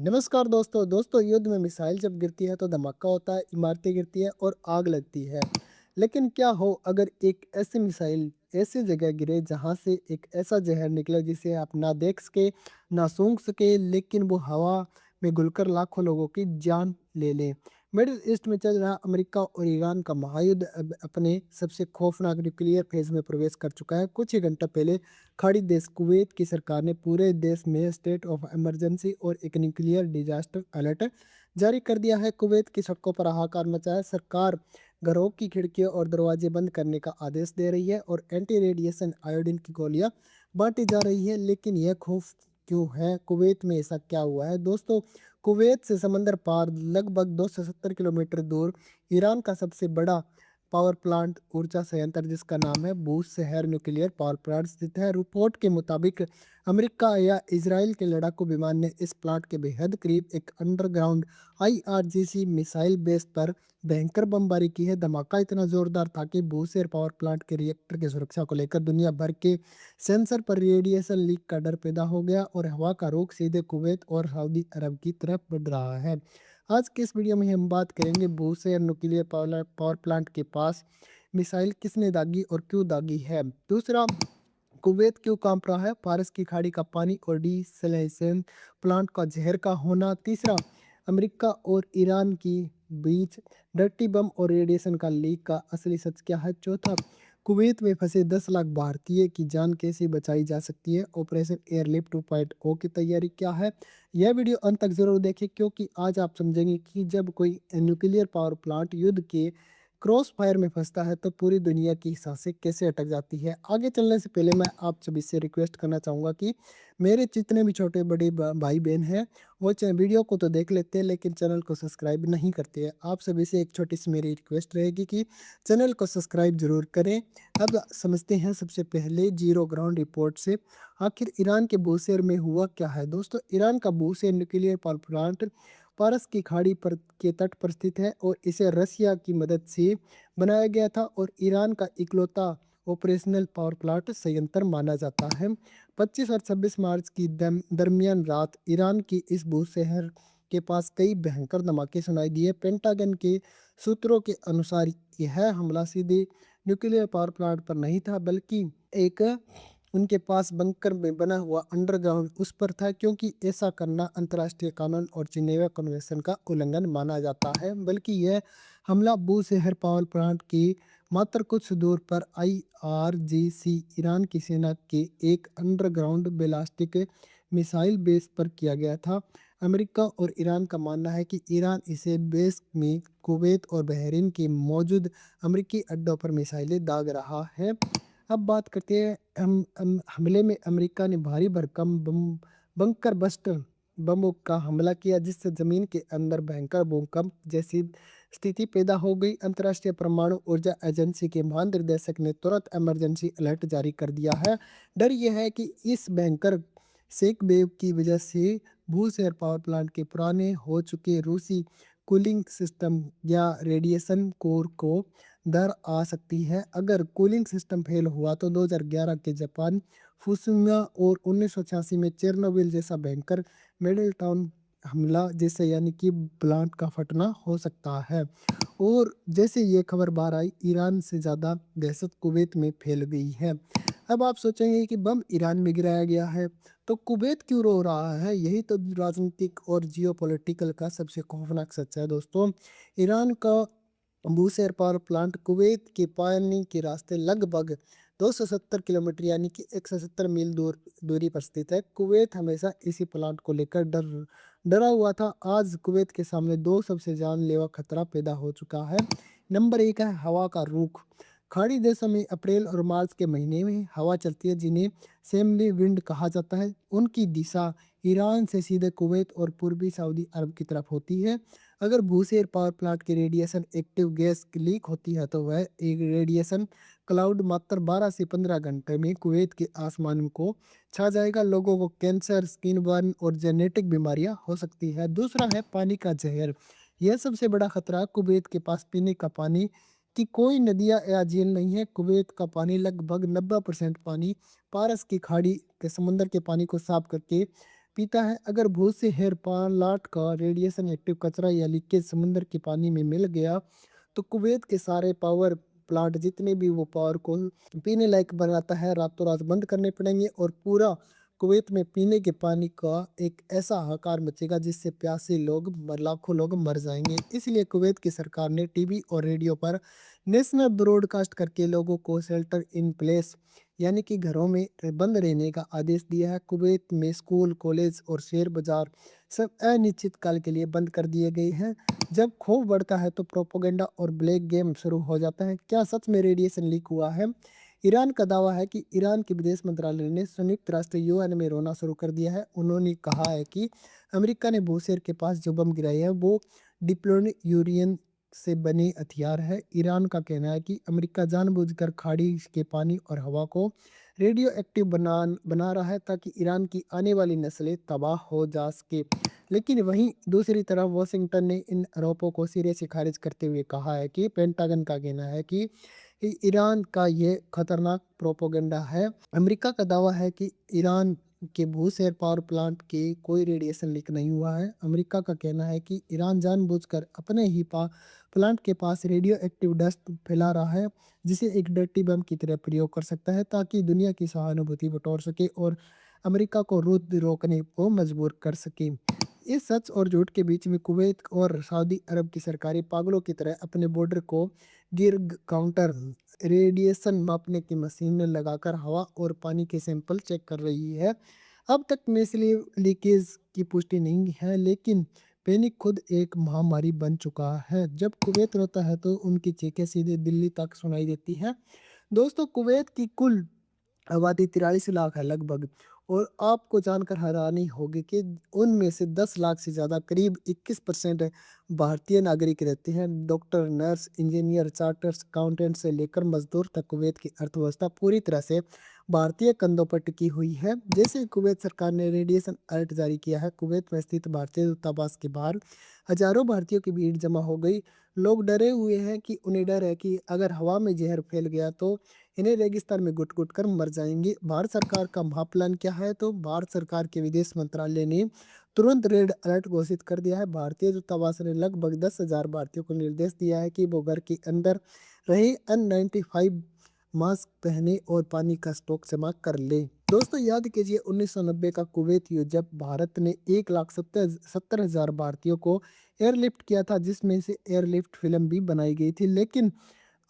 नमस्कार दोस्तों युद्ध में मिसाइल जब गिरती है तो धमाका होता है, इमारतें गिरती है और आग लगती है। लेकिन क्या हो अगर एक ऐसी मिसाइल ऐसी जगह गिरे जहां से एक ऐसा जहर निकले जिसे आप ना देख सके, ना सूंघ सके, लेकिन वो हवा में घुलकर लाखों लोगों की जान ले ले। मिडिल ईस्ट में चल रहा अमेरिका और ईरान का महायुद्ध अब अपने सबसे खौफनाक न्यूक्लियर फेज में प्रवेश कर चुका है। कुछ ही घंटा पहले खाड़ी देश कुवैत की सरकार ने पूरे देश में स्टेट ऑफ इमरजेंसी और एक न्यूक्लियर डिजास्टर अलर्ट जारी कर दिया है। कुवैत की सड़कों पर हाहाकार मचा है। सरकार घरों की खिड़कियों और दरवाजे बंद करने का आदेश दे रही है और एंटी रेडिएशन आयोडीन की गोलियां बांटी जा रही है। लेकिन यह खौफ क्यों है? कुवैत में ऐसा क्या हुआ है दोस्तों? कुवैत से समंदर पार लगभग 270 किलोमीटर दूर ईरान का सबसे बड़ा पावर प्लांट ऊर्जा संयंत्र जिसका नाम है बूस शहर न्यूक्लियर पावर प्लांट स्थित है। रिपोर्ट के मुताबिक अमेरिका या इसराइल के लड़ाकू विमान ने इस प्लांट के बेहद करीब एक अंडरग्राउंड आईआरजीसी मिसाइल बेस पर भयंकर बमबारी की है। धमाका इतना जोरदार था कि बूसेर पावर प्लांट के रिएक्टर की सुरक्षा को लेकर दुनिया भर के सेंसर पर रेडिएशन लीक का डर पैदा हो गया और हवा का रुख सीधे कुवैत और सऊदी अरब की तरफ बढ़ रहा है। आज के इस वीडियो में हम बात करेंगे बूसेर न्यूक्लियर पावर प्लांट के पास मिसाइल किसने दागी और क्यों दागी है। दूसरा, कुवैत क्यों कांप रहा है? फारस की खाड़ी का पानी और डीसैलिनेशन प्लांट का जहर का होना। तीसरा, अमेरिका और ईरान की बीच डर्टी बम और रेडिएशन का लीक का असली सच क्या है। चौथा, कुवैत में फंसे 10 लाख भारतीय की जान कैसे बचाई जा सकती है। ऑपरेशन एयरलिफ्ट 2.0 की तैयारी क्या है। यह वीडियो अंत तक जरूर देखें क्योंकि आज आप समझेंगे कि जब कोई न्यूक्लियर पावर प्लांट युद्ध के क्रॉस फायर में फंसता है तो पूरी दुनिया की सांसें कैसे अटक जाती है। आगे चलने से पहले मैं आप सभी से रिक्वेस्ट करना चाहूँगा कि मेरे जितने भी छोटे बड़े भाई बहन हैं वो वीडियो को तो देख लेते हैं लेकिन चैनल को सब्सक्राइब नहीं करते हैं। आप सभी से एक छोटी सी मेरी रिक्वेस्ट रहेगी कि चैनल को सब्सक्राइब जरूर करें। अब समझते हैं सबसे पहले जीरो ग्राउंड रिपोर्ट से आखिर ईरान के बूसेर में हुआ क्या है। दोस्तों, ईरान का बूसेर न्यूक्लियर पावर प्लांट पारस की खाड़ी पर के तट पर स्थित है और इसे रसिया की मदद से बनाया गया था और ईरान का इकलौता ऑपरेशनल पावर प्लांट संयंत्र माना जाता है। 25 और 26 मार्च की दरमियान रात ईरान की इस भूशहर के पास कई भयंकर धमाके सुनाई दिए। पेंटागन के सूत्रों के अनुसार यह हमला सीधे न्यूक्लियर पावर प्लांट पर नहीं था बल्कि एक उनके पास बंकर में बना हुआ अंडरग्राउंड उस पर था, क्योंकि ऐसा करना अंतर्राष्ट्रीय कानून और जिनेवा कन्वेंशन का उल्लंघन माना जाता है। बल्कि यह हमला बूशहर पावर प्लांट की मात्र कुछ दूर पर आईआरजीसी ईरान की सेना के एक अंडरग्राउंड बैलिस्टिक मिसाइल बेस पर किया गया था। अमेरिका और ईरान का मानना है कि ईरान इसे बेस में कुवैत और बहरीन के मौजूद अमेरिकी अड्डों पर मिसाइलें दाग रहा है। अब बात करते हैं हमले में अमेरिका ने भारी भरकम बंकर बस्ट बमों का हमला किया जिससे जमीन के अंदर भयंकर भूकंप जैसी स्थिति पैदा हो गई। अंतर्राष्ट्रीय परमाणु ऊर्जा एजेंसी के महानिदेशक ने तुरंत इमरजेंसी अलर्ट जारी कर दिया है। डर यह है कि इस भयंकर सेक वेव की वजह से भूसेर पावर प्लांट के पुराने हो चुके रूसी कूलिंग सिस्टम या रेडिएशन कोर को दर आ सकती है। अगर कूलिंग सिस्टम फेल हुआ तो 2011 के जापान फुकुशिमा और 1986 में चेरनोबिल जैसा भयंकर मिडिल टाउन हमला जैसे यानी कि प्लांट का फटना हो सकता है। और जैसे ये खबर बाहर आई, ईरान से ज़्यादा दहशत कुवैत में फैल गई है। अब आप सोचेंगे कि बम ईरान में गिराया गया है तो कुवैत क्यों रो रहा है। यही तो राजनीतिक और जियोपॉलिटिकल का सबसे खौफनाक सच है दोस्तों। ईरान का बूसेर पावर प्लांट कुवैत के पानी के रास्ते लगभग 270 किलोमीटर यानी कि 170 मील दूरी पर स्थित है। कुवैत हमेशा इसी प्लांट को लेकर डरा हुआ था। आज कुवैत के सामने दो सबसे जानलेवा खतरा पैदा हो चुका है। नंबर एक है हवा का रुख। खाड़ी देशों में अप्रैल और मार्च के महीने में हवा चलती है जिन्हें सेमली विंड कहा जाता है। उनकी दिशा ईरान से सीधे कुवैत और पूर्वी सऊदी अरब की तरफ होती है। अगर भूसेर पावर प्लांट की रेडिएशन एक्टिव गैस लीक होती है तो वह एक रेडिएशन क्लाउड मात्र 12 से 15 घंटे में कुवैत के आसमान को छा जाएगा। लोगों को कैंसर, स्किन बर्न और जेनेटिक बीमारियां हो सकती है। दूसरा है पानी का जहर। यह सबसे बड़ा खतरा। कुवैत के पास पीने का पानी की कोई नदियां या झील नहीं है। कुवैत का पानी लगभग 90% पानी पारस की खाड़ी के समुद्र के पानी को साफ करके पीता है। अगर बहुत से हेयर प्लांट का रेडिएशन एक्टिव कचरा या लीकेज समुद्र के पानी में मिल गया तो कुवैत के सारे पावर प्लांट जितने भी वो पावर को पीने लायक बनाता है रातों रात बंद करने पड़ेंगे और पूरा कुवैत में पीने के पानी का एक ऐसा हाहाकार मचेगा जिससे प्यासे लोग लाखों लोग मर जाएंगे। इसलिए कुवैत की सरकार ने टीवी और रेडियो पर नेशनल ब्रॉडकास्ट करके लोगों को शेल्टर इन प्लेस यानी कि घरों में बंद रहने का आदेश दिया है। कुवैत में स्कूल कॉलेज और शेयर बाजार सब अनिश्चित काल के लिए बंद कर दिए गए हैं। जब खौफ बढ़ता है तो प्रोपोगेंडा और ब्लैक गेम शुरू हो जाता है। क्या सच में रेडिएशन लीक हुआ है? ईरान का दावा है कि ईरान के विदेश मंत्रालय ने संयुक्त राष्ट्र यूएन में रोना शुरू कर दिया है। उन्होंने कहा है कि अमेरिका ने बूशेर के पास जो बम गिराए हैं वो डिप्लोनिक यूरेनियम से बने हथियार है। ईरान का कहना है कि अमेरिका जानबूझकर खाड़ी के पानी और हवा को रेडियो एक्टिव बना रहा है ताकि ईरान की आने वाली नस्लें तबाह हो जा सके। लेकिन वहीं दूसरी तरफ वाशिंगटन ने इन आरोपों को सिरे से खारिज करते हुए कहा है कि पेंटागन का कहना है कि ईरान का ये खतरनाक प्रोपोगंडा है। अमेरिका का दावा है कि ईरान के भूसेर पावर प्लांट के कोई रेडिएशन लीक नहीं हुआ है। अमेरिका का कहना है कि ईरान जानबूझकर अपने ही प्लांट के पास रेडियो एक्टिव डस्ट फैला रहा है जिसे एक डर्टी बम की तरह प्रयोग कर सकता है ताकि दुनिया की सहानुभूति बटोर सके और अमेरिका को युद्ध रोकने को मजबूर कर सके। इस सच और झूठ के बीच में कुवैत और सऊदी अरब की सरकारें पागलों की तरह अपने बॉर्डर को गिर्ग काउंटर रेडिएशन मापने की मशीन लगाकर हवा और पानी के सैंपल चेक कर रही है। अब तक में इसलिए लीकेज की पुष्टि नहीं है लेकिन पैनिक खुद एक महामारी बन चुका है। जब कुवैत रोता है तो उनकी चीखें सीधे दिल्ली तक सुनाई देती है। दोस्तों कुवैत की कुल आबादी 43 लाख है लगभग और आपको जानकर हैरानी होगी कि उनमें से 10 लाख से ज़्यादा करीब 21% भारतीय नागरिक रहते हैं। Doctor nurse engineer charters accountant से लेकर मजदूर तक कुवैत की अर्थव्यवस्था पूरी तरह से भारतीय कंधों पर टिकी हुई है। जैसे कुवैत सरकार ने रेडिएशन अलर्ट जारी किया है कुवैत में स्थित भारतीय दूतावास के बाहर हजारों भारतीयों की भीड़ जमा हो गई। लोग डरे हुए हैं कि उन्हें डर है कि अगर हवा में जहर फैल गया तो इन्हें रेगिस्तान में घुट घुट कर मर जाएंगे। भारत सरकार का महाप्लान क्या है? तो भारत सरकार के विदेश मंत्रालय ने तुरंत रेड अलर्ट घोषित कर दिया है। भारतीय दूतावास ने लगभग 10,000 भारतीयों को निर्देश दिया है कि वो घर के अंदर रहे N95 मास्क पहने और पानी का स्टॉक जमा कर ले। दोस्तों याद कीजिए 1990 का कुवैत युद्ध जब भारत ने 1,70,000 भारतीयों को एयरलिफ्ट किया था जिसमें से एयरलिफ्ट फिल्म भी बनाई गई थी। लेकिन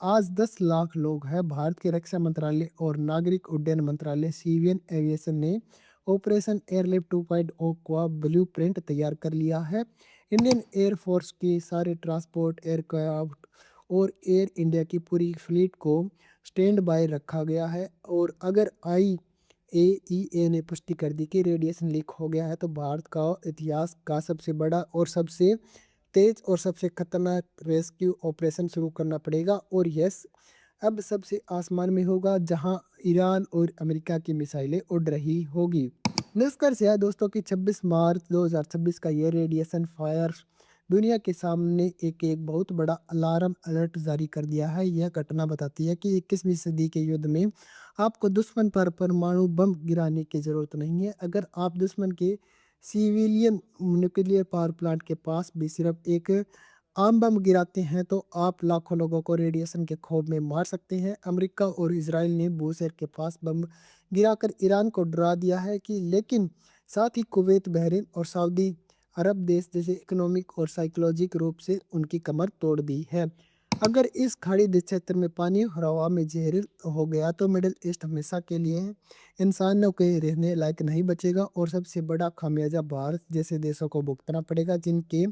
आज 10 लाख लोग हैं। भारत के रक्षा मंत्रालय और नागरिक उड्डयन मंत्रालय सिविल एविएशन ने ऑपरेशन एयरलिफ्ट 2.0 का ब्लूप्रिंट तैयार कर लिया है। इंडियन एयरफोर्स के सारे ट्रांसपोर्ट एयरक्राफ्ट और एयर इंडिया की पूरी फ्लीट को स्टैंड बाय रखा गया है और अगर IAEA ने पुष्टि कर दी कि रेडिएशन लीक हो गया है तो भारत का इतिहास का सबसे बड़ा और सबसे तेज और सबसे खतरनाक रेस्क्यू ऑपरेशन शुरू करना पड़ेगा। और यस अब सबसे आसमान में होगा जहां ईरान और अमेरिका की मिसाइलें उड़ रही होगी। निष्कर्ष है दोस्तों कि 26 मार्च 2026 का ये रेडिएशन फायर दुनिया के सामने एक बहुत बड़ा अलार्म अलर्ट जारी कर दिया है। यह घटना बताती है कि 21वीं सदी के युद्ध में आपको दुश्मन पर परमाणु बम गिराने की जरूरत नहीं है। अगर आप दुश्मन के सिविलियन न्यूक्लियर पावर प्लांट के पास भी सिर्फ एक आम बम गिराते हैं तो आप लाखों लोगों को रेडिएशन के खौफ में मार सकते हैं। अमेरिका और इसराइल ने बूशेर के पास बम गिराकर ईरान को डरा दिया है कि लेकिन साथ ही कुवैत बहरीन और सऊदी अरब देश जैसे इकोनॉमिक और साइकोलॉजिक रूप से उनकी कमर तोड़ दी है। अगर इस खाड़ी क्षेत्र में पानी और हवा में जहर हो गया तो मिडिल ईस्ट हमेशा के लिए इंसानों के रहने लायक नहीं बचेगा और सबसे बड़ा खामियाजा भारत जैसे देशों को भुगतना पड़ेगा जिनके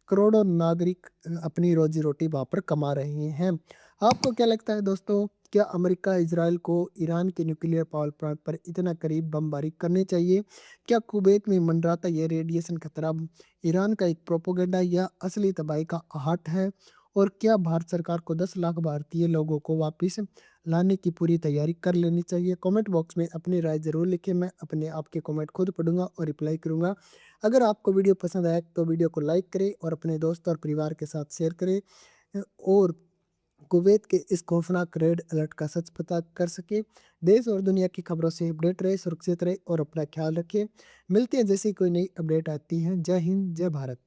करोड़ों नागरिक अपनी रोजी रोटी वहाँ पर कमा रहे हैं। आपको क्या लगता है दोस्तों? क्या अमेरिका इजराइल को ईरान के न्यूक्लियर पावर प्लांट पर इतना करीब बमबारी करनी चाहिए? क्या कुवैत में मंडराता यह रेडिएशन खतरा ईरान का एक प्रोपोगेंडा या असली तबाही का आहट है? और क्या भारत सरकार को 10 लाख भारतीय लोगों को वापस लाने की पूरी तैयारी कर लेनी चाहिए? कमेंट बॉक्स में अपनी राय ज़रूर लिखें। मैं अपने आपके कमेंट खुद पढ़ूंगा और रिप्लाई करूंगा। अगर आपको वीडियो पसंद आया तो वीडियो को लाइक करें और अपने दोस्त और परिवार के साथ शेयर करें और कुवैत के इस खौफनाक रेड अलर्ट का सच पता कर सके। देश और दुनिया की खबरों से अपडेट रहे, सुरक्षित रहे और अपना ख्याल रखें। मिलते हैं जैसे ही कोई नई अपडेट आती है। जय हिंद, जय भारत।